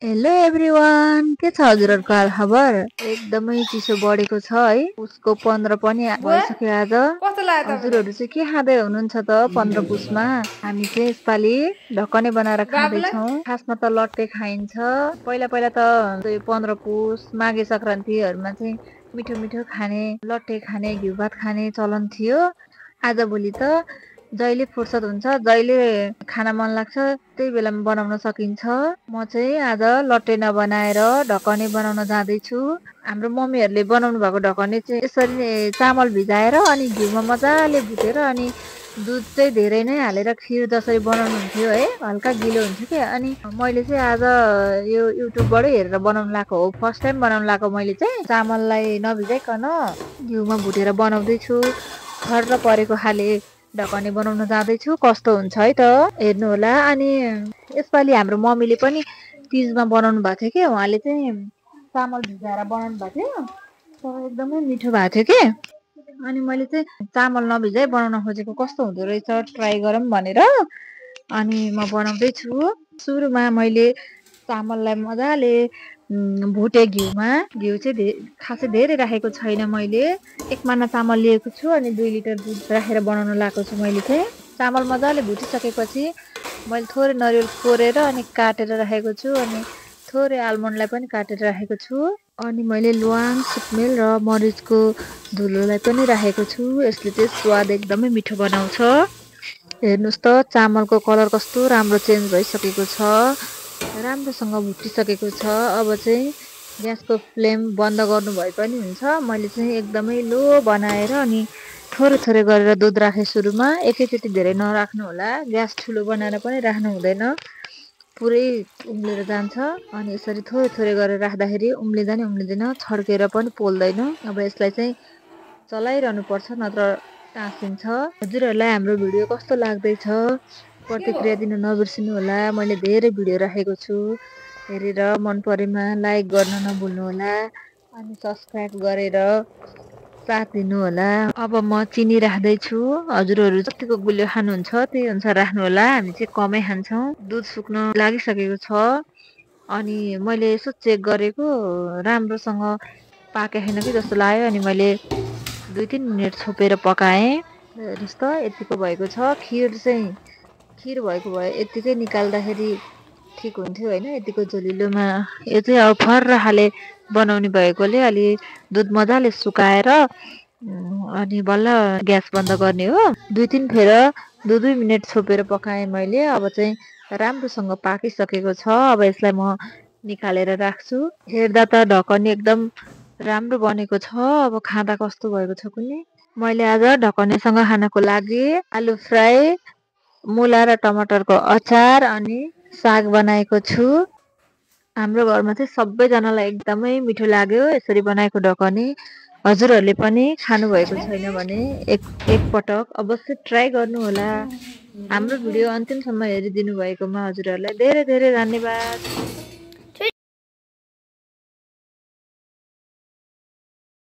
Hello everyone, के छ हजुरहरूको हालखबर? एकदमै चिसो बढेको छ है। उसको 15 पनि भइसक्यो आज। कस्तो लाग्यो तपाईँलाई? हजुरहरू चाहिँ के खाँदै हुनुहुन्छ त 15 पुसमा? हामी चाहिँ यसपालि ढकने बनाएर खाँदैछौँ। खासमा त लट्टे खाइन्छ। पहिला पहिला त 15 पुस माघे सङ्क्रान्तिहरूमा चाहिँ मिठो मिठो खाने, लट्टे खाने, घिउ भात खाने चलन थियो। आजभोलि त जहिले फुर्सद हुन्छ, जहिले खाना मन लाग्छ त्यही बेलामा बनाउन सकिन्छ। म चाहिँ आज लट्टे नबनाएर ढकने बनाउन जाँदैछु। हाम्रो मम्मीहरूले बनाउनु भएको ढकने चाहिँ यसरी नै चामल भिजाएर अनि घिउमा मजाले भुटेर अनि दुध चाहिँ धेरै नै हालेर खिर जसरी बनाउनु हुन्थ्यो है, हल्का गिलो हुन्थ्यो क्या। अनि मैले चाहिँ आज यो युट्युबबाटै हेरेर बनाउनु लाएको हो। फर्स्ट टाइम बनाउनु लाएको मैले चाहिँ चामललाई नभिजाइकन घिउमा भुटेर बनाउँदैछु। खर्र परेको खाले ढकने बनाउन जाँदैछु। कस्तो हुन्छ है त हेर्नु होला। अनि यसपालि हाम्रो मम्मीले पनि तिजमा बनाउनु भएको थियो कि, उहाँले चाहिँ चामल भिजाएर बनाउनु भएको थियो तर एकदमै मिठो भएको थियो कि। अनि मैले चाहिँ चामल नभिजाइ बनाउन खोजेको, कस्तो हुँदो रहेछ ट्राई गरौँ भनेर अनि म बनाउँदैछु। सुरुमा मैले चामललाई मजाले भुटे घिउमा। घिउ चाहिँ खासै धेरै राखेको छैन मैले। 1 माना चामल लिएको छु अनि 2 लिटर दुध राखेर बनाउन लाएको छु। मैले चाहिँ चामल मजाले भुटिसकेपछि मैले थोरै नरिवल कोरेर अनि काटेर राखेको छु अनि थोरै आलमन्डलाई पनि काटेर राखेको छु। अनि मैले ल्वाङ, सिक्मेल र मरिचको धुलोलाई पनि राखेको छु। यसले चाहिँ स्वाद एकदमै मिठो बनाउँछ। हेर्नुहोस् त चामलको कलर कस्तो राम्रो चेन्ज भइसकेको छ, राम्रोसँग भुटिसकेको छ। अब चाहिँ ग्यासको फ्लेम बन्द गर्नु भए पनि हुन्छ। मैले चाहिँ एकदमै लो बनाएर अनि थोरै थोरै गरेर दुध राखेँ सुरुमा। एकैचोटि धेरै नराख्नु होला, ग्यास ठुलो बनाएर पनि राख्नु हुँदैन, पुरै उम्लेर जान्छ। अनि यसरी थोरै थोरै गरेर राख्दाखेरि उम्लिँदा नि उम्लिँदैन, छड्केर पनि पोल्दैन। अब यसलाई चाहिँ चलाइरहनु पर्छ नत्र टाँसिन्छ। हजुरहरूलाई हाम्रो भिडियो कस्तो लाग्दैछ प्रतिक्रिया दिन नबिर्सिनु होला। मैले धेरै भिडियो राखेको छु, हेरेर मन परेमा लाइक गर्न नभुल्नु होला अनि सब्सक्राइब गरेर साथ दिनु होला। अब म चिनी राख्दैछु। हजुरहरू जतिको गुलियो खानुहुन्छ त्यही अनुसार राख्नु होला। हामी चाहिँ कमै खान्छौँ। दुध सुक्न लागिसकेको छ अनि मैले यसो चेक गरेको, राम्रोसँग पाके छैन कि जस्तो लाग्यो। अनि मैले 2-3 मिनट छोपेर पकाएँ। हेर्नुहोस् त यतिको भएको छ। खिर भएको भए यतिकै निकाल्दाखेरि ठिक हुन्थ्यो होइन, यतिको झोलिलोमा। यो चाहिँ अब फर्र खाले बनाउने भएकोले अलि दुध मजाले सुकाएर अनि बल्ल ग्यास बन्द गर्ने हो। 2-3 फेर 2-2 मिनट छोपेर पकाएँ मैले। अब चाहिँ राम्रोसँग पाकिसकेको छ। अब यसलाई म निकालेर राख्छु। हेर्दा त ढकनी एकदम राम्रो बनेको छ। अब खाँदा कस्तो भएको छ कुन्नि। मैले आज ढकनेसँग खानको लागि आलु फ्राई, मुला र टमाटरको अचार अनि साग बनाएको छु। हाम्रो घरमा चाहिँ सबैजनालाई एकदमै मिठो लाग्यो यसरी बनाएको ढकने। हजुरहरूले पनि खानुभएको छैन भने एकपटक अवश्य ट्राई गर्नु होला। हाम्रो भिडियो अन्तिमसम्म हेरिदिनु भएकोमा हजुरहरूलाई धेरै धेरै धन्यवाद।